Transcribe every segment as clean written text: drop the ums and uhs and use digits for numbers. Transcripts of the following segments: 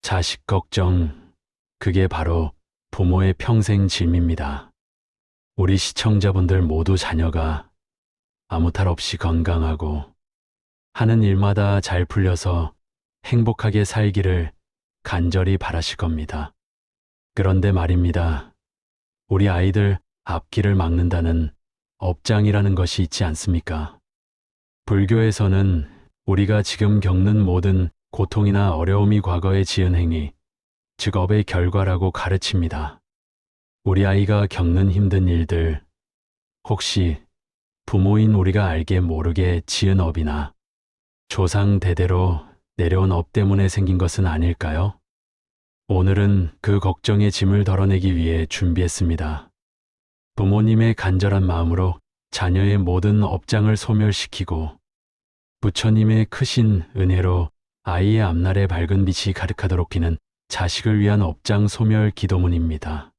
자식 걱정, 그게 바로 부모의 평생 짐입니다. 우리 시청자분들 모두 자녀가 아무 탈 없이 건강하고 하는 일마다 잘 풀려서 행복하게 살기를 간절히 바라실 겁니다. 그런데 말입니다. 우리 아이들 앞길을 막는다는 업장이라는 것이 있지 않습니까? 불교에서는 우리가 지금 겪는 모든 고통이나 어려움이 과거에 지은 행위, 즉 업의 결과라고 가르칩니다. 우리 아이가 겪는 힘든 일들, 혹시 부모인 우리가 알게 모르게 지은 업이나 조상 대대로 내려온 업 때문에 생긴 것은 아닐까요? 오늘은 그 걱정의 짐을 덜어내기 위해 준비했습니다. 부모님의 간절한 마음으로 자녀의 모든 업장을 소멸시키고 부처님의 크신 은혜로 아이의 앞날에 밝은 빛이 가득하도록 비는 자식을 위한 업장 소멸 기도문입니다.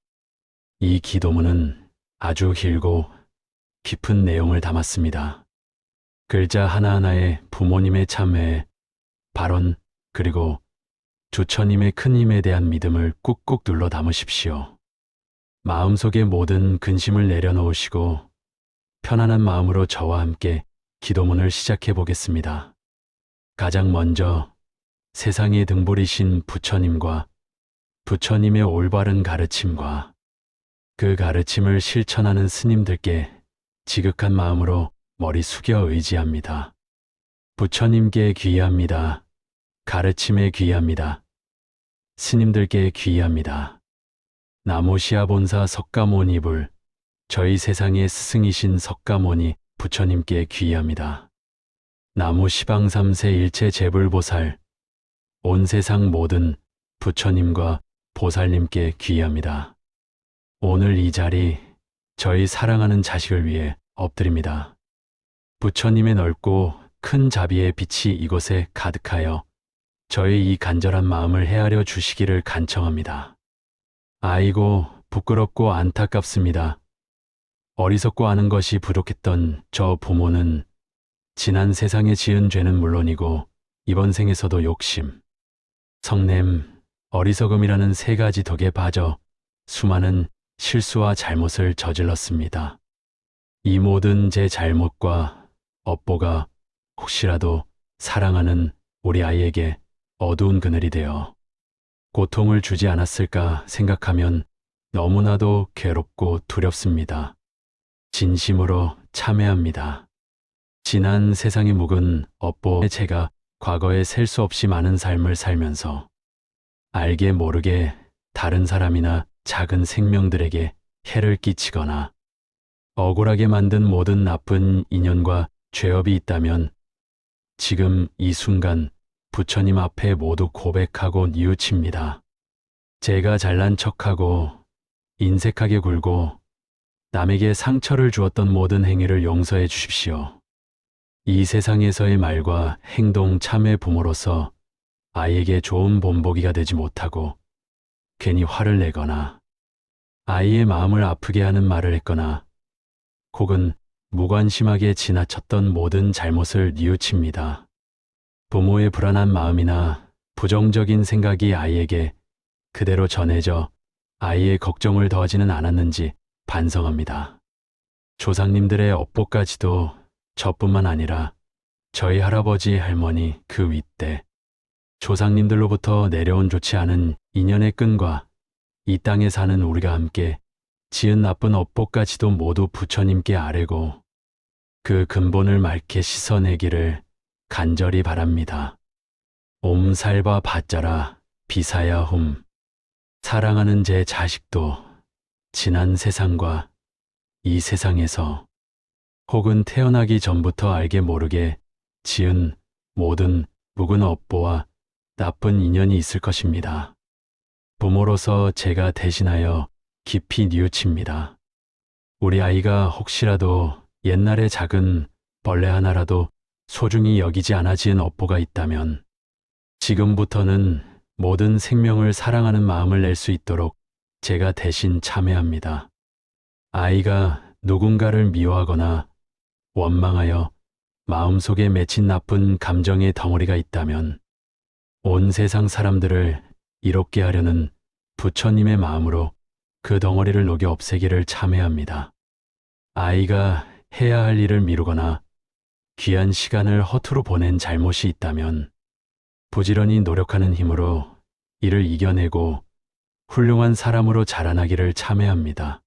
이 기도문은 아주 길고 깊은 내용을 담았습니다. 글자 하나하나에 부모님의 참회, 발언, 그리고 주처님의 큰 힘에 대한 믿음을 꾹꾹 눌러 담으십시오. 마음속의 모든 근심을 내려놓으시고 편안한 마음으로 저와 함께 기도문을 시작해 보겠습니다. 가장 먼저 세상의 등불이신 부처님과 부처님의 올바른 가르침과 그 가르침을 실천하는 스님들께 지극한 마음으로 머리 숙여 의지합니다. 부처님께 귀의합니다. 가르침에 귀의합니다. 스님들께 귀의합니다. 나무시아본사 석가모니불, 저희 세상의 스승이신 석가모니 부처님께 귀의합니다. 나무시방삼세 일체 제불보살, 온 세상 모든 부처님과 보살님께 귀의합니다. 오늘 이 자리, 저희 사랑하는 자식을 위해 엎드립니다. 부처님의 넓고 큰 자비의 빛이 이곳에 가득하여 저의 이 간절한 마음을 헤아려 주시기를 간청합니다. 아이고, 부끄럽고 안타깝습니다. 어리석고 아는 것이 부족했던 저 부모는 지난 세상에 지은 죄는 물론이고 이번 생에서도 욕심, 성냄, 어리석음이라는 세 가지 덕에 빠져 수많은 실수와 잘못을 저질렀습니다. 이 모든 제 잘못과 업보가 혹시라도 사랑하는 우리 아이에게 어두운 그늘이 되어 고통을 주지 않았을까 생각하면 너무나도 괴롭고 두렵습니다. 진심으로 참회합니다. 지난 세상의 묵은 업보에 제가 과거에 셀 수 없이 많은 삶을 살면서 알게 모르게 다른 사람이나 작은 생명들에게 해를 끼치거나 억울하게 만든 모든 나쁜 인연과 죄업이 있다면 지금 이 순간 부처님 앞에 모두 고백하고 뉘우칩니다. 제가 잘난 척하고 인색하게 굴고 남에게 상처를 주었던 모든 행위를 용서해 주십시오. 이 세상에서의 말과 행동 참회 부모로서 아이에게 좋은 본보기가 되지 못하고 괜히 화를 내거나 아이의 마음을 아프게 하는 말을 했거나 혹은 무관심하게 지나쳤던 모든 잘못을 뉘우칩니다. 부모의 불안한 마음이나 부정적인 생각이 아이에게 그대로 전해져 아이의 걱정을 더하지는 않았는지 반성합니다. 조상님들의 업보까지도 저뿐만 아니라 저희 할아버지, 할머니, 그 윗대, 조상님들로부터 내려온 좋지 않은 인연의 끈과 이 땅에 사는 우리가 함께 지은 나쁜 업보까지도 모두 부처님께 아뢰고 그 근본을 맑게 씻어내기를 간절히 바랍니다. 옴살바 바짜라 비사야 홈. 사랑하는 제 자식도 지난 세상과 이 세상에서 혹은 태어나기 전부터 알게 모르게 지은 모든 묵은 업보와 나쁜 인연이 있을 것입니다. 부모로서 제가 대신하여 깊이 뉘우칩니다. 우리 아이가 혹시라도 옛날에 작은 벌레 하나라도 소중히 여기지 않아 지은 업보가 있다면 지금부터는 모든 생명을 사랑하는 마음을 낼 수 있도록 제가 대신 참회합니다. 아이가 누군가를 미워하거나 원망하여 마음속에 맺힌 나쁜 감정의 덩어리가 있다면 온 세상 사람들을 이롭게 하려는 부처님의 마음으로 그 덩어리를 녹여 없애기를 참회합니다. 아이가 해야 할 일을 미루거나 귀한 시간을 허투루 보낸 잘못이 있다면 부지런히 노력하는 힘으로 이를 이겨내고 훌륭한 사람으로 자라나기를 참회합니다.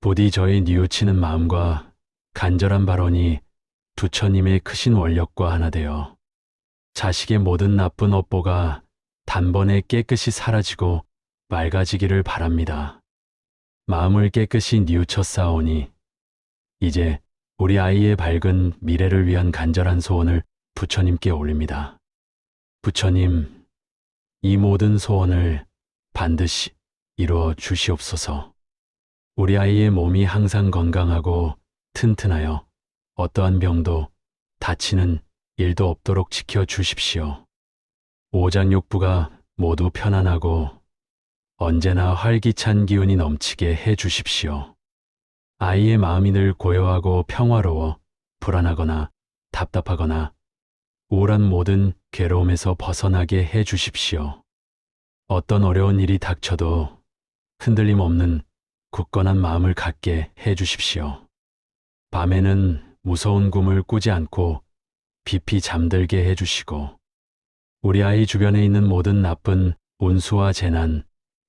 부디 저의 뉘우치는 마음과 간절한 발언이 부처님의 크신 원력과 하나 되어 자식의 모든 나쁜 업보가 단번에 깨끗이 사라지고 맑아지기를 바랍니다. 마음을 깨끗이 뉘우쳤사오니 이제 우리 아이의 밝은 미래를 위한 간절한 소원을 부처님께 올립니다. 부처님, 이 모든 소원을 반드시 이루어 주시옵소서. 우리 아이의 몸이 항상 건강하고 튼튼하여 어떠한 병도 다치는 일도 없도록 지켜 주십시오. 오장육부가 모두 편안하고 언제나 활기찬 기운이 넘치게 해 주십시오. 아이의 마음이 늘 고요하고 평화로워 불안하거나 답답하거나 우울한 모든 괴로움에서 벗어나게 해 주십시오. 어떤 어려운 일이 닥쳐도 흔들림 없는 굳건한 마음을 갖게 해 주십시오. 밤에는 무서운 꿈을 꾸지 않고 깊이 잠들게 해 주시고 우리 아이 주변에 있는 모든 나쁜 운수와 재난,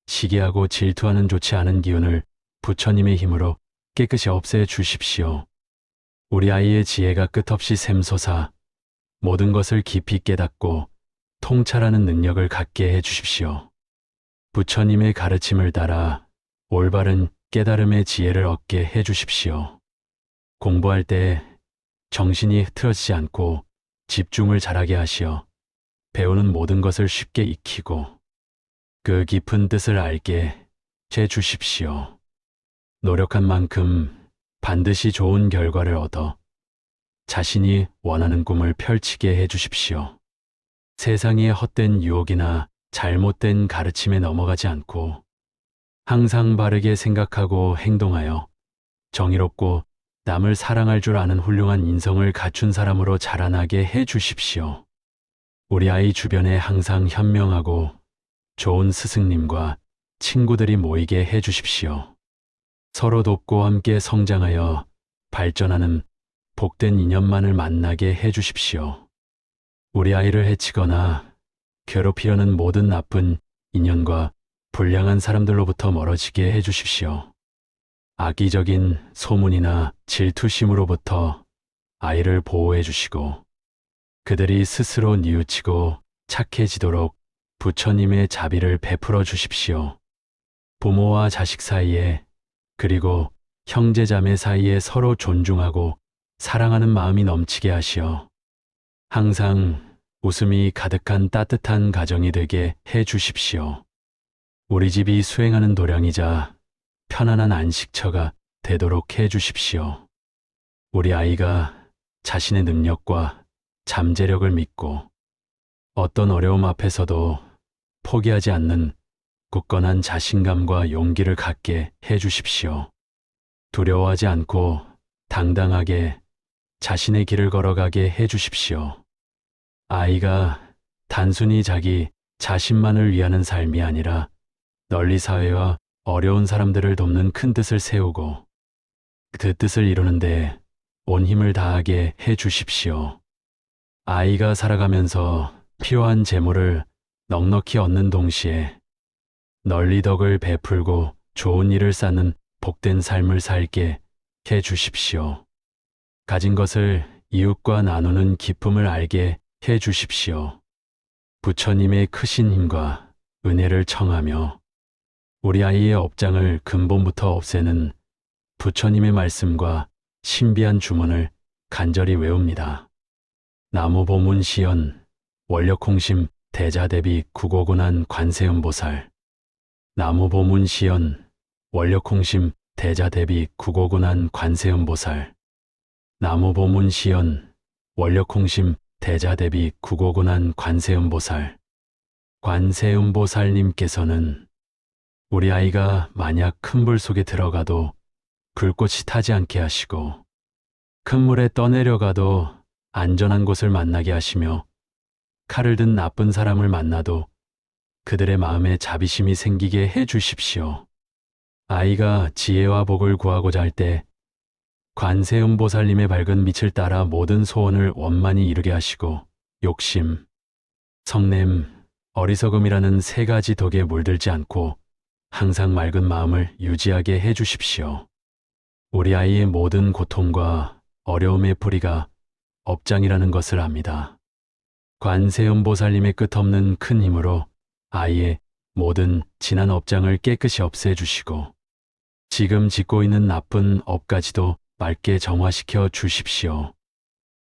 시기하고 질투하는 좋지 않은 기운을 부처님의 힘으로 깨끗이 없애 주십시오. 우리 아이의 지혜가 끝없이 샘솟아 모든 것을 깊이 깨닫고 통찰하는 능력을 갖게 해 주십시오. 부처님의 가르침을 따라 올바른 깨달음의 지혜를 얻게 해 주십시오. 공부할 때 정신이 흐트러지지 않고 집중을 잘하게 하시어 배우는 모든 것을 쉽게 익히고 그 깊은 뜻을 알게 해 주십시오. 노력한 만큼 반드시 좋은 결과를 얻어 자신이 원하는 꿈을 펼치게 해 주십시오. 세상의 헛된 유혹이나 잘못된 가르침에 넘어가지 않고 항상 바르게 생각하고 행동하여 정의롭고 남을 사랑할 줄 아는 훌륭한 인성을 갖춘 사람으로 자라나게 해 주십시오. 우리 아이 주변에 항상 현명하고 좋은 스승님과 친구들이 모이게 해 주십시오. 서로 돕고 함께 성장하여 발전하는 복된 인연만을 만나게 해 주십시오. 우리 아이를 해치거나 괴롭히려는 모든 나쁜 인연과 불량한 사람들로부터 멀어지게 해 주십시오. 악의적인 소문이나 질투심으로부터 아이를 보호해 주시고 그들이 스스로 뉘우치고 착해지도록 부처님의 자비를 베풀어 주십시오. 부모와 자식 사이에 그리고 형제 자매 사이에 서로 존중하고 사랑하는 마음이 넘치게 하시어 항상 웃음이 가득한 따뜻한 가정이 되게 해 주십시오. 우리 집이 수행하는 도량이자 편안한 안식처가 되도록 해 주십시오. 우리 아이가 자신의 능력과 잠재력을 믿고 어떤 어려움 앞에서도 포기하지 않는 굳건한 자신감과 용기를 갖게 해 주십시오. 두려워하지 않고 당당하게 자신의 길을 걸어가게 해 주십시오. 아이가 단순히 자기 자신만을 위하는 삶이 아니라 널리 사회와 어려운 사람들을 돕는 큰 뜻을 세우고 그 뜻을 이루는데 온 힘을 다하게 해 주십시오. 아이가 살아가면서 필요한 재물을 넉넉히 얻는 동시에 널리 덕을 베풀고 좋은 일을 쌓는 복된 삶을 살게 해 주십시오. 가진 것을 이웃과 나누는 기쁨을 알게 해 주십시오. 부처님의 크신 힘과 은혜를 청하며 우리 아이의 업장을 근본부터 없애는 부처님의 말씀과 신비한 주문을 간절히 외웁니다. 나무보문시연 원력홍심 대자대비 구고군한 관세음보살. 나무보문시연 원력홍심 대자대비 구고군한 관세음보살. 나무보문시연 원력홍심 대자대비 구고군한 관세음보살. 관세음보살님께서는 우리 아이가 만약 큰 불 속에 들어가도 불꽃이 타지 않게 하시고 큰 물에 떠내려가도 안전한 곳을 만나게 하시며 칼을 든 나쁜 사람을 만나도 그들의 마음에 자비심이 생기게 해 주십시오. 아이가 지혜와 복을 구하고자 할 때 관세음보살님의 밝은 빛을 따라 모든 소원을 원만히 이루게 하시고 욕심, 성냄, 어리석음이라는 세 가지 독에 물들지 않고 항상 맑은 마음을 유지하게 해 주십시오. 우리 아이의 모든 고통과 어려움의 뿌리가 업장이라는 것을 압니다. 관세음보살님의 끝없는 큰 힘으로 아이의 모든 지난 업장을 깨끗이 없애주시고 지금 짓고 있는 나쁜 업까지도 맑게 정화시켜 주십시오.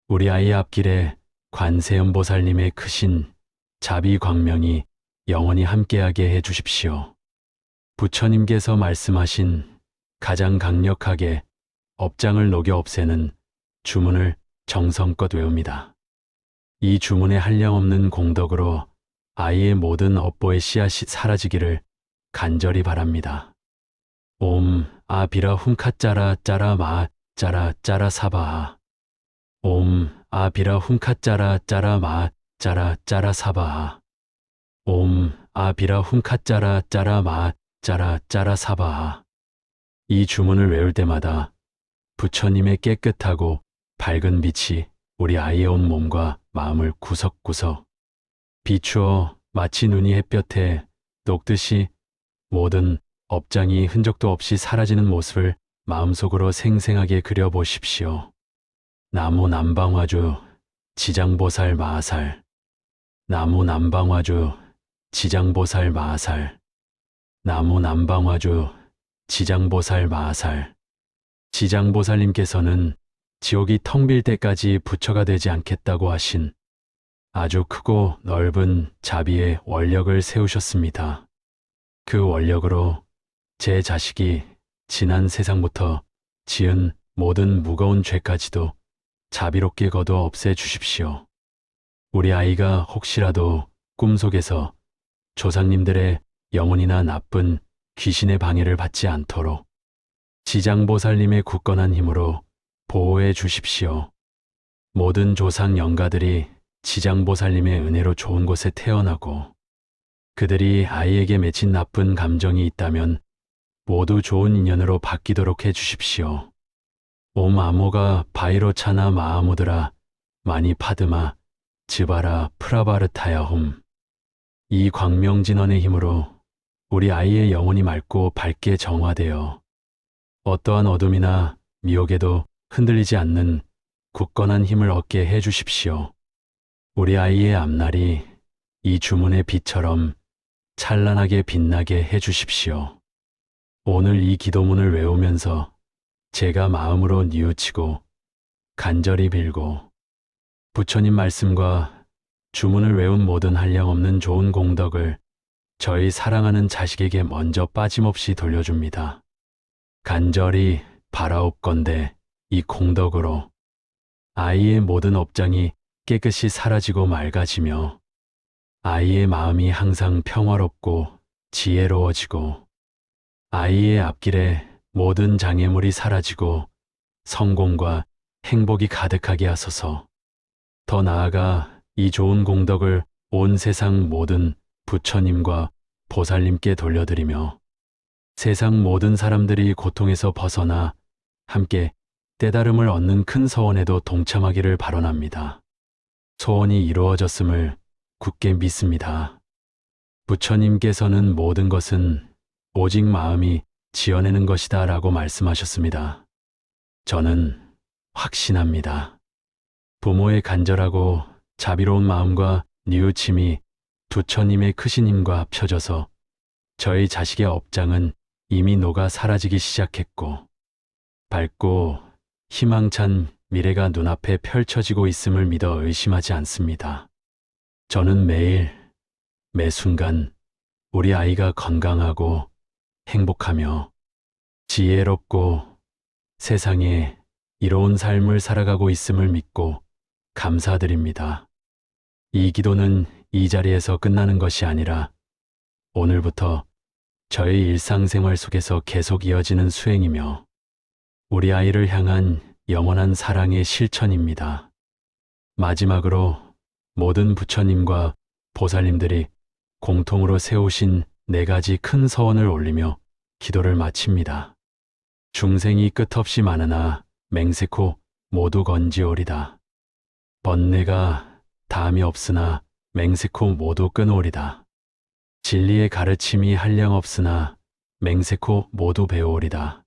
우리 아이의 앞길에 관세음보살님의 크신 자비 광명이 영원히 함께하게 해 주십시오. 부처님께서 말씀하신 가장 강력하게 업장을 녹여 없애는 주문을 정성껏 외웁니다. 이 주문의 한량없는 공덕으로 아이의 모든 업보의 씨앗이 사라지기를 간절히 바랍니다. 옴 아비라 훔카짜라 짜라 마 짜라 짜라 사바하. 옴 아비라 훔카짜라 짜라 마 짜라 짜라 사바하. 옴 아비라 훔카짜라 짜라 마 짜라 짜라 사바하. 이 주문을 외울 때마다 부처님의 깨끗하고 밝은 빛이 우리 아이의 온 몸과 마음을 구석구석 비추어 마치 눈이 햇볕에 녹듯이 모든 업장이 흔적도 없이 사라지는 모습을 마음속으로 생생하게 그려보십시오. 나무 남방화주 지장보살 마하살. 나무 남방화주 지장보살 마하살. 나무 남방화주 지장보살 마하살. 지장보살님께서는 지옥이 텅 빌 때까지 부처가 되지 않겠다고 하신 아주 크고 넓은 자비의 원력을 세우셨습니다. 그 원력으로 제 자식이 지난 세상부터 지은 모든 무거운 죄까지도 자비롭게 거두어 없애 주십시오. 우리 아이가 혹시라도 꿈속에서 조상님들의 영혼이나 나쁜 귀신의 방해를 받지 않도록 지장보살님의 굳건한 힘으로 보호해 주십시오. 모든 조상 영가들이 지장보살님의 은혜로 좋은 곳에 태어나고 그들이 아이에게 맺힌 나쁜 감정이 있다면 모두 좋은 인연으로 바뀌도록 해 주십시오. 옴 아모가 바이로차나 마아무드라 마니 파드마 즈바라 프라바르타야홈. 이 광명진원의 힘으로 우리 아이의 영혼이 맑고 밝게 정화되어 어떠한 어둠이나 미혹에도 흔들리지 않는 굳건한 힘을 얻게 해 주십시오. 우리 아이의 앞날이 이 주문의 빛처럼 찬란하게 빛나게 해 주십시오. 오늘 이 기도문을 외우면서 제가 마음으로 뉘우치고 간절히 빌고 부처님 말씀과 주문을 외운 모든 한량없는 좋은 공덕을 저희 사랑하는 자식에게 먼저 빠짐없이 돌려줍니다. 간절히 바라옵건대 이 공덕으로 아이의 모든 업장이 깨끗이 사라지고 맑아지며 아이의 마음이 항상 평화롭고 지혜로워지고 아이의 앞길에 모든 장애물이 사라지고 성공과 행복이 가득하게 하소서. 더 나아가 이 좋은 공덕을 온 세상 모든 부처님과 보살님께 돌려드리며 세상 모든 사람들이 고통에서 벗어나 함께 깨달음을 얻는 큰 소원에도 동참하기를 발언합니다. 소원이 이루어졌음을 굳게 믿습니다. 부처님께서는 모든 것은 오직 마음이 지어내는 것이다 라고 말씀하셨습니다. 저는 확신합니다. 부모의 간절하고 자비로운 마음과 뉘우침이 부처님의 크신 힘과 합쳐져서 저희 자식의 업장은 이미 녹아 사라지기 시작했고 밝고 희망찬 미래가 눈앞에 펼쳐지고 있음을 믿어 의심하지 않습니다. 저는 매일, 매 순간 우리 아이가 건강하고 행복하며 지혜롭고 세상에 이로운 삶을 살아가고 있음을 믿고 감사드립니다. 이 기도는 이 자리에서 끝나는 것이 아니라 오늘부터 저의 일상생활 속에서 계속 이어지는 수행이며 우리 아이를 향한 영원한 사랑의 실천입니다. 마지막으로 모든 부처님과 보살님들이 공통으로 세우신 4가지 큰 서원을 올리며 기도를 마칩니다. 중생이 끝없이 많으나 맹세코 모두 건지오리다. 번뇌가 다함이 없으나 맹세코 모두 끊으오리다. 진리의 가르침이 한량없으나 맹세코 모두 배우오리다.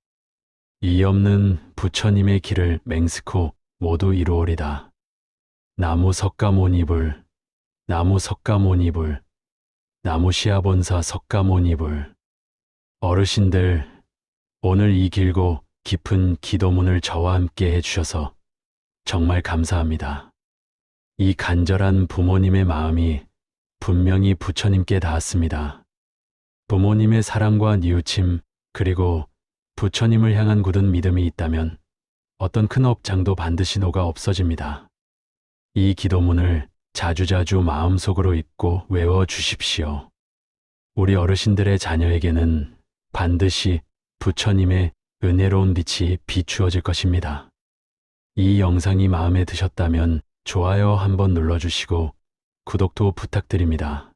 이 없는 부처님의 길을 맹세코 모두 이루오리다. 나무 석가모니불, 나무 석가모니불, 나무 시아본사 석가모니불. 어르신들, 오늘 이 길고 깊은 기도문을 저와 함께 해주셔서 정말 감사합니다. 이 간절한 부모님의 마음이 분명히 부처님께 닿았습니다. 부모님의 사랑과 뉘우침 그리고 부처님을 향한 굳은 믿음이 있다면 어떤 큰 업장도 반드시 녹아 없어집니다. 이 기도문을 자주자주 마음속으로 읽고 외워 주십시오. 우리 어르신들의 자녀에게는 반드시 부처님의 은혜로운 빛이 비추어질 것입니다. 이 영상이 마음에 드셨다면 좋아요 한번 눌러주시고 구독도 부탁드립니다.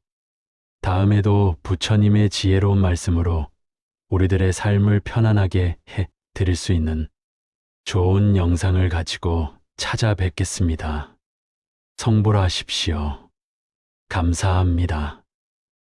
다음에도 부처님의 지혜로운 말씀으로 우리들의 삶을 편안하게 해 드릴 수 있는 좋은 영상을 가지고 찾아뵙겠습니다. 성불하십시오. 감사합니다.